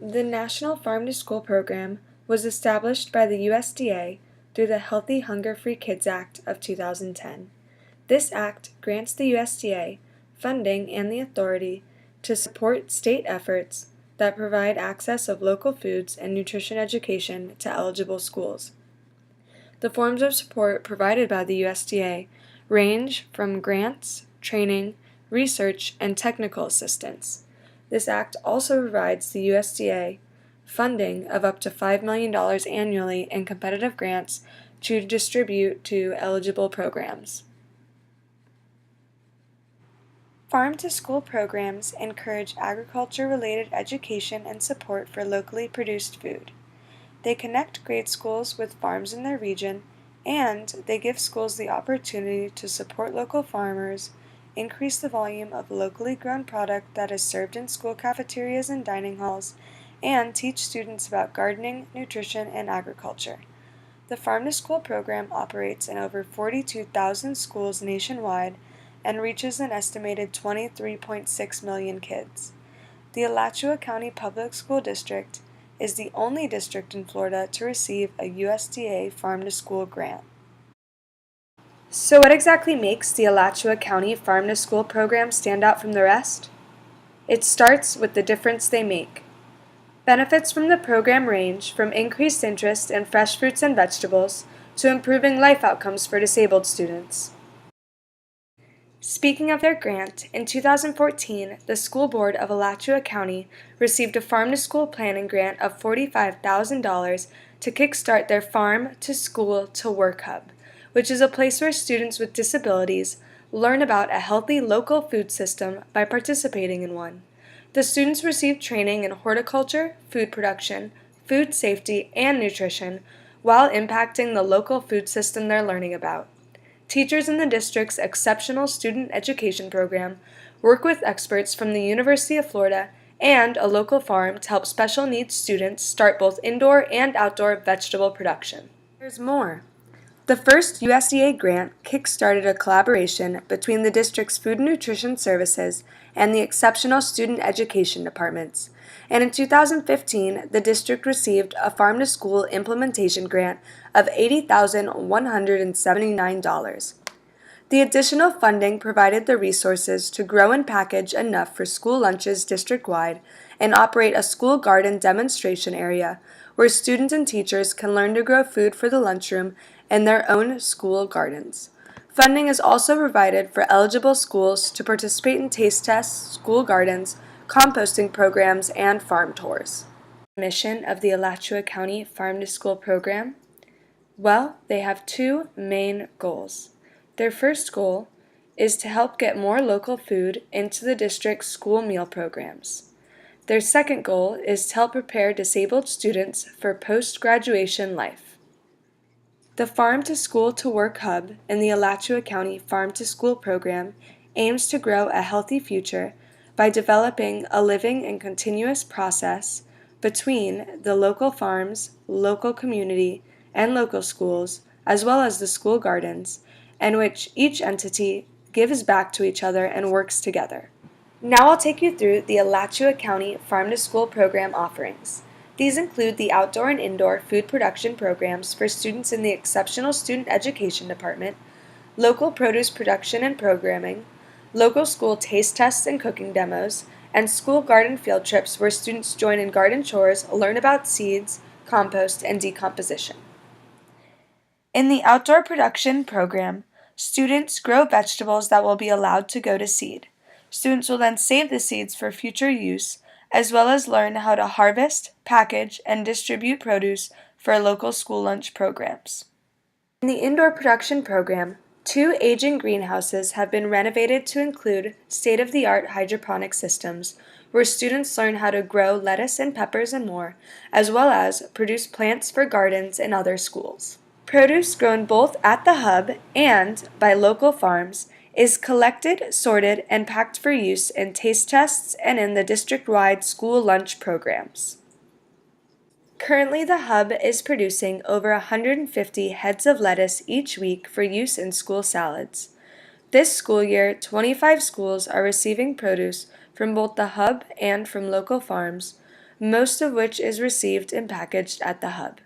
The National Farm to School program was established by the USDA through the Healthy Hunger-Free Kids Act of 2010. This act grants the USDA funding and the authority to support state efforts that provide access of local foods and nutrition education to eligible schools. The forms of support provided by the USDA range from grants, training, research, and technical assistance. This act also provides the USDA funding of up to $5 million annually in competitive grants to distribute to eligible programs. Farm-to-school programs encourage agriculture-related education and support for locally produced food. They connect grade schools with farms in their region, and they give schools the opportunity to support local farmers, increase the volume of locally grown product that is served in school cafeterias and dining halls, and teach students about gardening, nutrition, and agriculture. The Farm to School program operates in over 42,000 schools nationwide and reaches an estimated 23.6 million kids. The Alachua County Public School District is the only district in Florida to receive a USDA Farm to School grant. So what exactly makes the Alachua County Farm to School program stand out from the rest? It starts with the difference they make. Benefits from the program range from increased interest in fresh fruits and vegetables to improving life outcomes for disabled students. Speaking of their grant, in 2014, the School Board of Alachua County received a Farm to School planning grant of $45,000 to kickstart their Farm to School to Work Hub, which is a place where students with disabilities learn about a healthy local food system by participating in one. The students receive training in horticulture, food production, food safety, and nutrition while impacting the local food system they're learning about. Teachers in the district's Exceptional Student Education Program work with experts from the University of Florida and a local farm to help special needs students start both indoor and outdoor vegetable production. There's more. The first USDA grant kick-started a collaboration between the district's Food and Nutrition Services and the Exceptional Student Education Departments, and in 2015, the district received a Farm to School implementation grant of $80,179. The additional funding provided the resources to grow and package enough for school lunches district-wide and operate a school garden demonstration area where students and teachers can learn to grow food for the lunchroom in their own school gardens. Funding is also provided for eligible schools to participate in taste tests, school gardens, composting programs, and farm tours. Mission of the Alachua County Farm to School program? Well, they have two main goals. Their first goal is to help get more local food into the district's school meal programs. Their second goal is to help prepare disabled students for post-graduation life. The Farm to School to Work Hub in the Alachua County Farm to School program aims to grow a healthy future by developing a living and continuous process between the local farms, local community, and local schools, as well as the school gardens, in which each entity gives back to each other and works together. Now I'll take you through the Alachua County Farm to School program offerings. These include the outdoor and indoor food production programs for students in the Exceptional Student Education Department, local produce production and programming, local school taste tests and cooking demos, and school garden field trips where students join in garden chores, learn about seeds, compost, and decomposition. In the outdoor production program, students grow vegetables that will be allowed to go to seed. Students will then save the seeds for future use, as well as learn how to harvest, package, and distribute produce for local school lunch programs. In the indoor production program, 2 aging greenhouses have been renovated to include state-of-the-art hydroponic systems, where students learn how to grow lettuce and peppers and more, as well as produce plants for gardens in other schools. Produce grown both at the hub and by local farms is collected, sorted, and packed for use in taste tests and in the district-wide school lunch programs. Currently, the hub is producing over 150 heads of lettuce each week for use in school salads. This school year, 25 schools are receiving produce from both the hub and from local farms. most of which is received and packaged at the hub.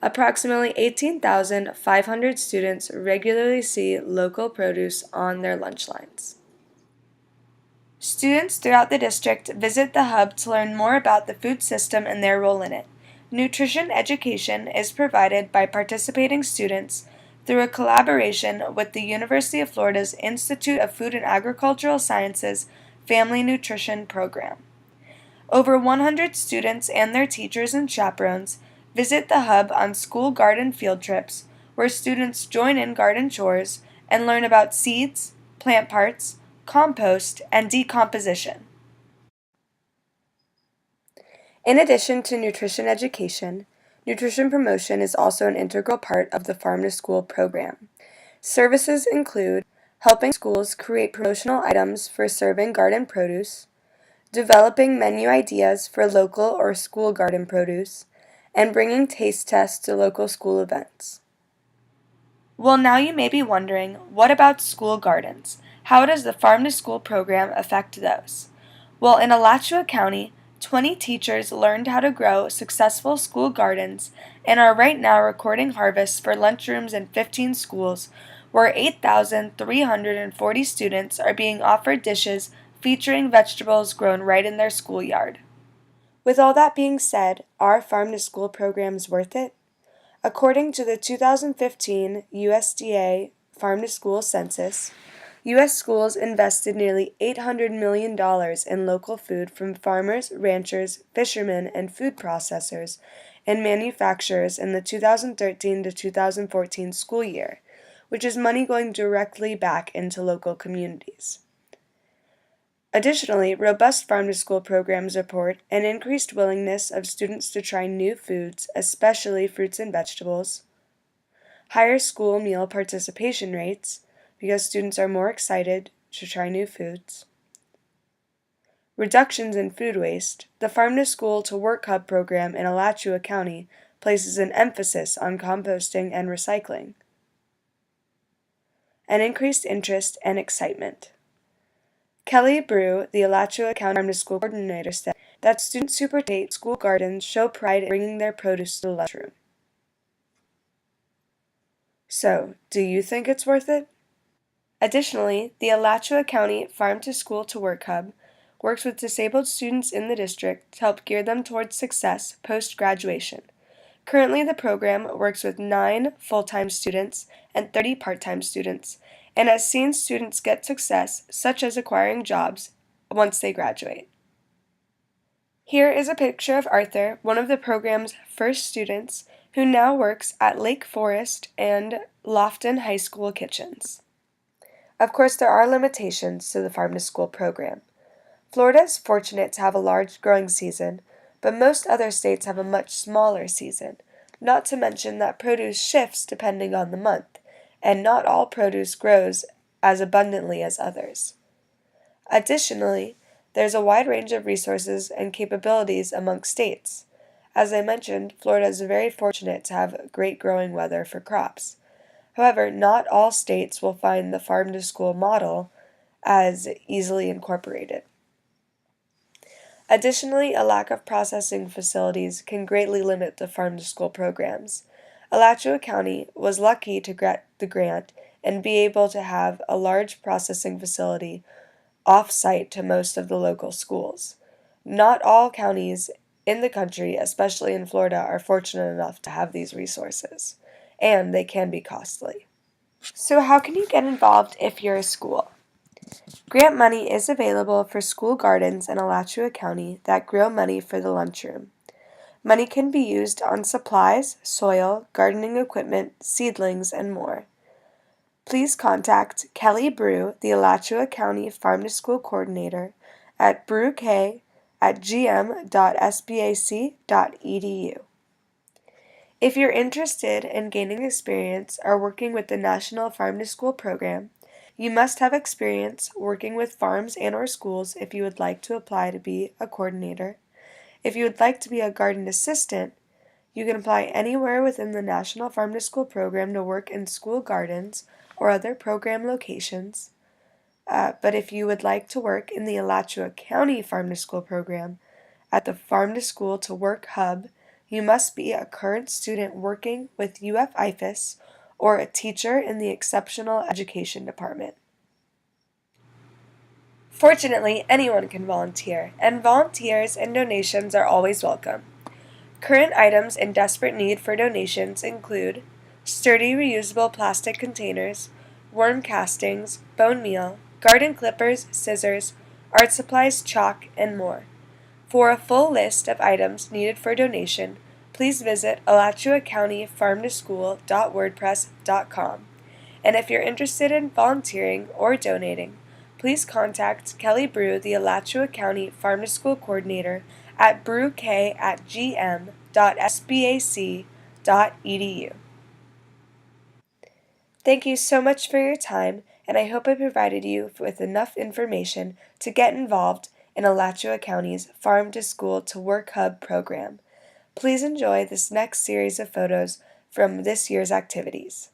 Approximately 18,500 students regularly see local produce on their lunch lines. Students throughout the district visit the hub to learn more about the food system and their role in it. Nutrition education is provided by participating students through a collaboration with the University of Florida's Institute of Food and Agricultural Sciences Family Nutrition Program. Over 100 students and their teachers and chaperones visit the hub on school garden field trips, where students join in garden chores and learn about seeds, plant parts, compost, and decomposition. In addition to nutrition education, nutrition promotion is also an integral part of the Farm to School program. Services include helping schools create promotional items for serving garden produce, developing menu ideas for local or school garden produce, and bringing taste tests to local school events. Well, now you may be wondering, what about school gardens? How does the Farm to School program affect those? Well, in Alachua County, 20 teachers learned how to grow successful school gardens and are right now recording harvests for lunchrooms in 15 schools, where 8,340 students are being offered dishes featuring vegetables grown right in their schoolyard. With all that being said, are Farm to School programs worth it? According to the 2015 USDA Farm to School Census, U.S. schools invested nearly $800 million in local food from farmers, ranchers, fishermen, and food processors and manufacturers in the 2013 to 2014 school year, which is money going directly back into local communities. Additionally, robust farm-to-school programs report an increased willingness of students to try new foods, especially fruits and vegetables, higher school meal participation rates, because students are more excited to try new foods, reductions in food waste. The Farm to School to Work Hub program in Alachua County places an emphasis on composting and recycling, and increased interest and excitement. Kelly Brew, the Alachua County Farm to School coordinator, said that students who participate in school gardens show pride in bringing their produce to the lunchroom. So, do you think it's worth it? Additionally, the Alachua County Farm to School to Work Hub works with disabled students in the district to help gear them towards success post-graduation. Currently, the program works with 9 full-time students and 30 part-time students, and has seen students get success, such as acquiring jobs, once they graduate. Here is a picture of Arthur, one of the program's first students, who now works at Lake Forest and Lofton High School kitchens. Of course, there are limitations to the Farm to School program. Florida is fortunate to have a large growing season, but most other states have a much smaller season, not to mention that produce shifts depending on the month, and not all produce grows as abundantly as others. Additionally, there's a wide range of resources and capabilities among states. As I mentioned, Florida is very fortunate to have great growing weather for crops. However, not all states will find the farm to school model as easily incorporated. Additionally, a lack of processing facilities can greatly limit the farm to school programs. Alachua County was lucky to get the grant and be able to have a large processing facility off-site to most of the local schools. Not all counties in the country, especially in Florida, are fortunate enough to have these resources, and they can be costly. So how can you get involved if you're a school? Grant money is available for school gardens in Alachua County that grow money for the lunchroom. Money can be used on supplies, soil, gardening equipment, seedlings, and more. Please contact Kelly Brew, the Alachua County Farm to School Coordinator, at brewk@gm.sbac.edu. If you're interested in gaining experience or working with the National Farm to School program, you must have experience working with farms and/or schools if you would like to apply to be a coordinator. If you would like to be a garden assistant, you can apply anywhere within the National Farm to School program to work in school gardens or other program locations. But if you would like to work in the Alachua County Farm to School program, at the Farm to School to Work Hub, you must be a current student working with UF IFAS or a teacher in the Exceptional Education Department. Fortunately, anyone can volunteer, and volunteers and donations are always welcome. Current items in desperate need for donations include sturdy reusable plastic containers, worm castings, bone meal, garden clippers, scissors, art supplies, chalk, and more. For a full list of items needed for donation, please visit alachuacountyfarmtoschool.wordpress.com. And if you're interested in volunteering or donating, please contact Kelly Brew, the Alachua County Farm to School Coordinator, at brewk@gm.sbac.edu. Thank you so much for your time, and I hope I provided you with enough information to get involved in Alachua County's Farm to School to Work Hub program. Please enjoy this next series of photos from this year's activities.